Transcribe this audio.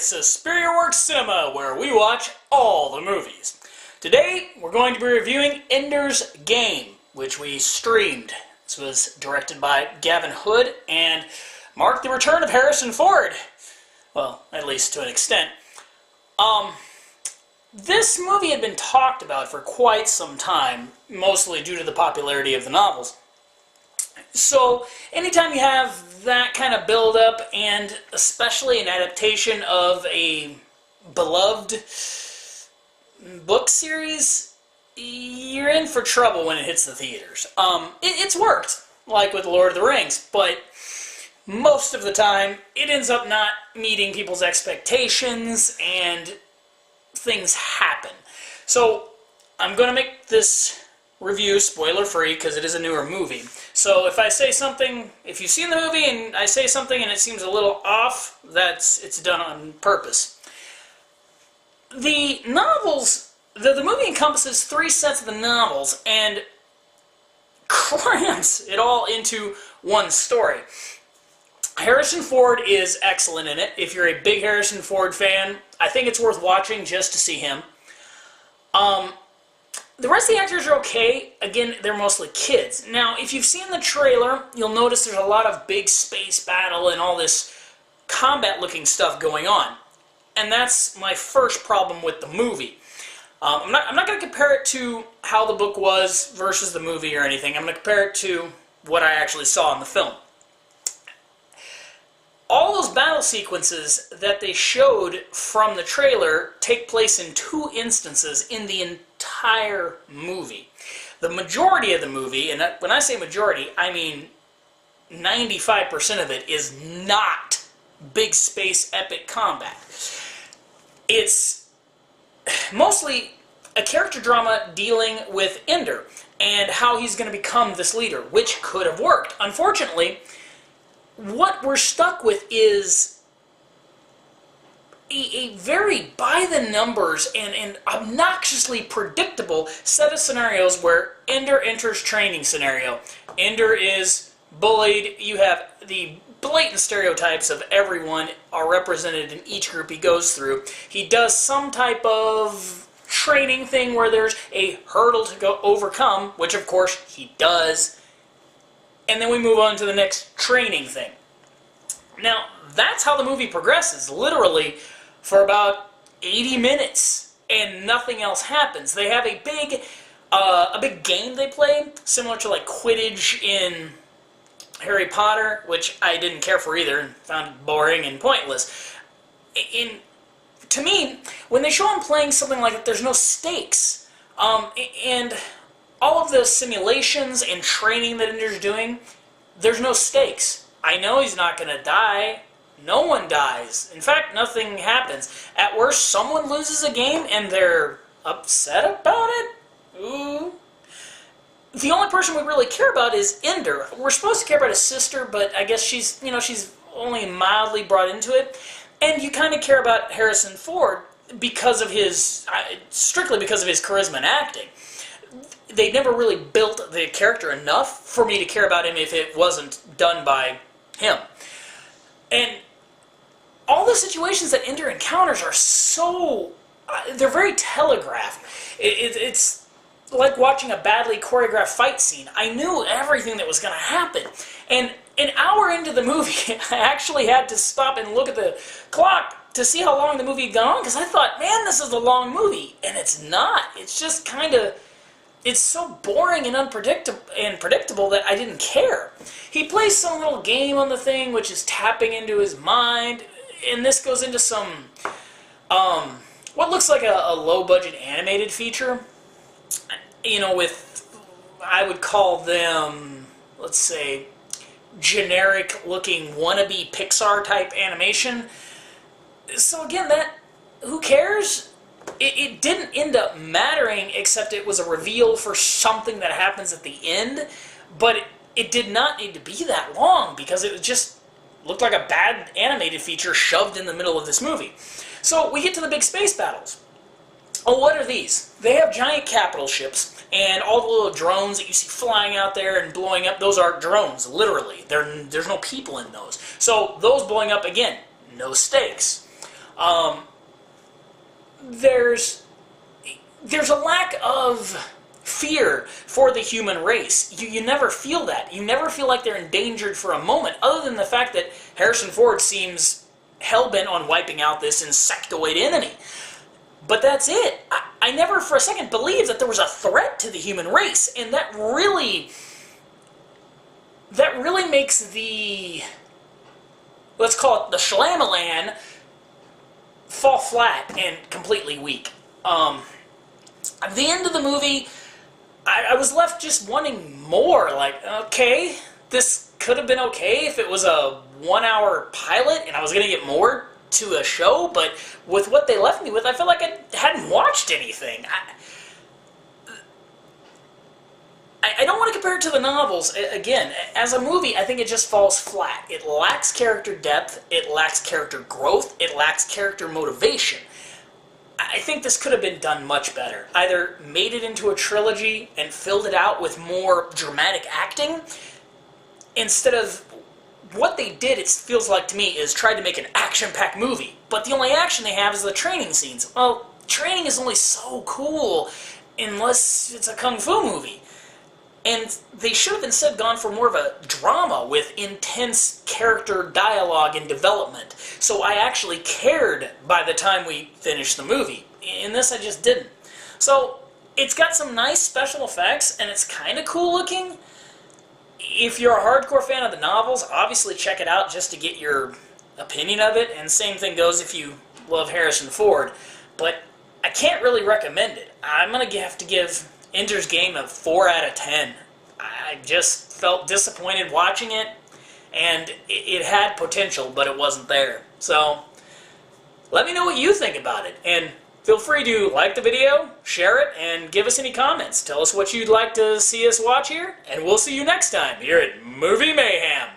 It's Superior Works Cinema, where we watch all the movies. Today, we're going to be reviewing Ender's Game, which we streamed. This was directed by Gavin Hood and marked the return of Harrison Ford. Well, at least to an extent. This movie had been talked about for quite some time, mostly due to the popularity of the novels. So, anytime you have that kind of build-up, and especially an adaptation of a beloved book series, you're in for trouble when it hits the theaters. It's worked, like with Lord of the Rings, but most of the time, it ends up not meeting people's expectations, and things happen. So, I'm going to make this review spoiler-free because it is a newer movie. So if I say something, if you've seen the movie and I say something and it seems a little off, it's done on purpose. The novels, the movie encompasses 3 sets of the novels and crams it all into one story. Harrison Ford is excellent in it. If you're a big Harrison Ford fan, I think it's worth watching just to see him. The rest of the actors are okay. Again, they're mostly kids. Now, if you've seen the trailer, you'll notice there's a lot of big space battle and all this combat-looking stuff going on. And that's my first problem with the movie. I'm not going to compare it to how the book was versus the movie or anything. I'm going to compare it to what I actually saw in the film. All those battle sequences that they showed from the trailer take place in 2 instances in the entire movie. The majority of the movie, and when I say majority, I mean 95% of it, is not big space epic combat. It's mostly a character drama dealing with Ender and how he's going to become this leader, which could have worked. Unfortunately, what we're stuck with is a very by-the-numbers and obnoxiously predictable set of scenarios where Ender enters training scenario. Ender is bullied. You have the blatant stereotypes of everyone are represented in each group he goes through. He does some type of training thing where there's a hurdle to go overcome, which of course he does. And then we move on to the next training thing. Now, that's how the movie progresses, literally, for about 80 minutes, and nothing else happens. They have a big game they play, similar to like Quidditch in Harry Potter, which I didn't care for either, and found boring and pointless. To me, when they show them playing something like that, there's no stakes. And all of the simulations and training that Ender's doing, there's no stakes. I know he's not going to die. No one dies. In fact, nothing happens. At worst, someone loses a game and they're upset about it? Ooh. The only person we really care about is Ender. We're supposed to care about his sister, but I guess she's only mildly brought into it. And you kind of care about Harrison Ford because of strictly because of his charisma and acting. They never really built the character enough for me to care about him if it wasn't done by him. And all the situations that Ender encounters are so... they're very telegraphed. It's like watching a badly choreographed fight scene. I knew everything that was going to happen. And an hour into the movie, I actually had to stop and look at the clock to see how long the movie had gone on, because I thought, man, this is a long movie. And it's not. It's just kind of... it's so boring and predictable that I didn't care. He plays some little game on the thing, which is tapping into his mind, and this goes into some, what looks like a low-budget animated feature. With, I would call them, let's say, generic-looking wannabe Pixar-type animation. So again, who cares? It didn't end up mattering, except it was a reveal for something that happens at the end, but it did not need to be that long, because it just looked like a bad animated feature shoved in the middle of this movie. So we get to the big space battles. Oh, what are these? They have giant capital ships, and all the little drones that you see flying out there and blowing up, those are drones, literally. There's no people in those. So those blowing up, again, no stakes. There's a lack of fear for the human race. You never feel that. You never feel like they're endangered for a moment, other than the fact that Harrison Ford seems hell-bent on wiping out this insectoid enemy. But that's it. I never for a second believed that there was a threat to the human race, and that really makes the, let's call it the Shyamalan, fall flat and completely weak. At the end of the movie, I was left just wanting more. Like, okay, this could have been okay if it was a 1-hour pilot and I was going to get more to a show, but with what they left me with, I feel like I hadn't watched anything. I don't want to compare it to the novels. Again, as a movie, I think it just falls flat. It lacks character depth, it lacks character growth, it lacks character motivation. I think this could have been done much better. Either made it into a trilogy and filled it out with more dramatic acting, instead of what they did, it feels like to me, is try to make an action-packed movie. But the only action they have is the training scenes. Well, training is only so cool unless it's a kung fu movie. And they should have instead gone for more of a drama with intense character dialogue and development. So I actually cared by the time we finished the movie. In this, I just didn't. So it's got some nice special effects, and it's kind of cool looking. If you're a hardcore fan of the novels, obviously check it out just to get your opinion of it. And same thing goes if you love Harrison Ford. But I can't really recommend it. I'm going to have to give Ender's Game a 4 out of 10. I just felt disappointed watching it, and it had potential, but it wasn't there. So, let me know what you think about it, and feel free to like the video, share it, and give us any comments. Tell us what you'd like to see us watch here, and we'll see you next time here at Movie Mayhem.